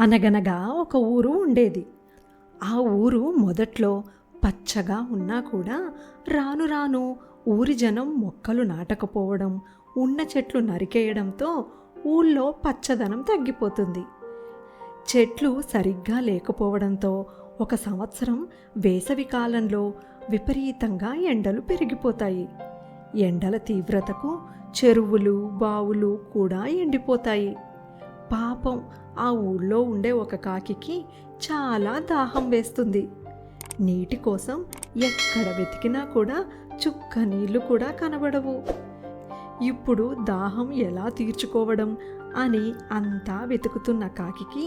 అనగనగా ఒక ఊరు ఉండేది. ఆ ఊరు మొదట్లో పచ్చగా ఉన్నా కూడా రాను రాను ఊరి జనం మొక్కలు నాటకపోవడం, ఉన్న చెట్లు నరికేయడంతో ఊళ్ళో పచ్చదనం తగ్గిపోతుంది. చెట్లు సరిగ్గా లేకపోవడంతో ఒక సంవత్సరం వేసవి కాలంలో విపరీతంగా ఎండలు పెరిగిపోతాయి. ఎండల తీవ్రతకు చెరువులు, బావులు కూడా ఎండిపోతాయి. పాపం ఆ ఊళ్ళో ఉండే ఒక కాకికి చాలా దాహం వేస్తుంది. నీటి కోసం ఎక్కడ వెతికినా కూడా చుక్క నీళ్లు కూడా కనబడవు. ఇప్పుడు దాహం ఎలా తీర్చుకోవడం అని అంతా వెతుకుతున్న కాకికి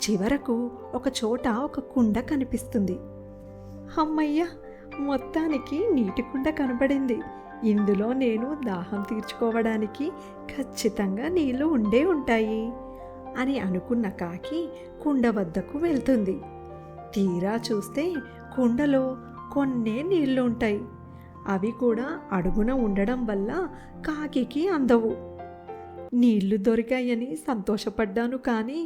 చివరకు ఒక చోట ఒక కుండ కనిపిస్తుంది. అమ్మయ్య, మొత్తానికి నీటి కుండ కనబడింది. ఇందులో నేను దాహం తీర్చుకోవడానికి ఖచ్చితంగా నీళ్లు ఉండే ఉంటాయి అని అనుకున్న కాకి కుండ వద్దకు వెళ్తుంది. తీరా చూస్తే కుండలో కొన్నే నీళ్లు ఉంటాయి. అవి కూడా అడుగున ఉండడం వల్ల కాకికి అందవు. నీళ్లు దొరికాయని సంతోషపడ్డాను, కానీ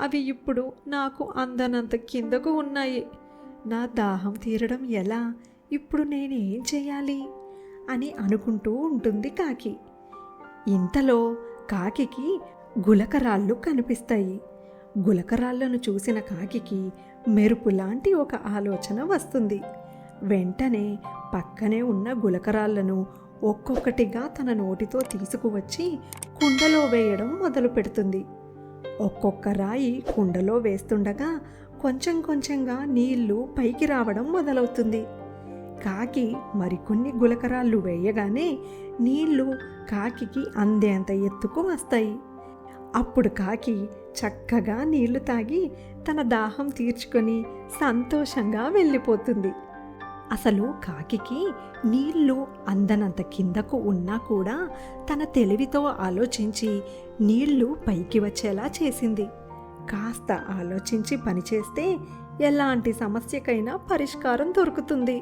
అవి ఇప్పుడు నాకు అందనంత కిందకు ఉన్నాయి. నా దాహం తీరడం ఎలా? ఇప్పుడు నేనేం చేయాలి అని అనుకుంటూ ఉంటుంది కాకి. ఇంతలో కాకికి గులకరాళ్ళు కనిపిస్తాయి. గులకరాళ్లను చూసిన కాకికి మెరుపులాంటి ఒక ఆలోచన వస్తుంది. వెంటనే పక్కనే ఉన్న గులకరాళ్లను ఒక్కొక్కటిగా తన నోటితో తీసుకువచ్చి కుండలో వేయడం మొదలు పెడుతుంది. ఒక్కొక్క రాయి కుండలో వేస్తుండగా కొంచెం కొంచెంగా నీళ్లు పైకి రావడం మొదలవుతుంది. కాకి మరికొన్ని గులకరాళ్ళు వేయగానే నీళ్లు కాకికి అందేంత ఎత్తుకు వస్తాయి. అప్పుడు కాకి చక్కగా నీళ్లు తాగి తన దాహం తీర్చుకొని సంతోషంగా వెళ్ళిపోతుంది. అసలు కాకికి నీళ్లు అందనంత కిందకు ఉన్నా కూడా తన తెలివితో ఆలోచించి నీళ్లు పైకి వచ్చేలా చేసింది. కాస్త ఆలోచించి పనిచేస్తే ఎలాంటి సమస్యకైనా పరిష్కారం దొరుకుతుంది.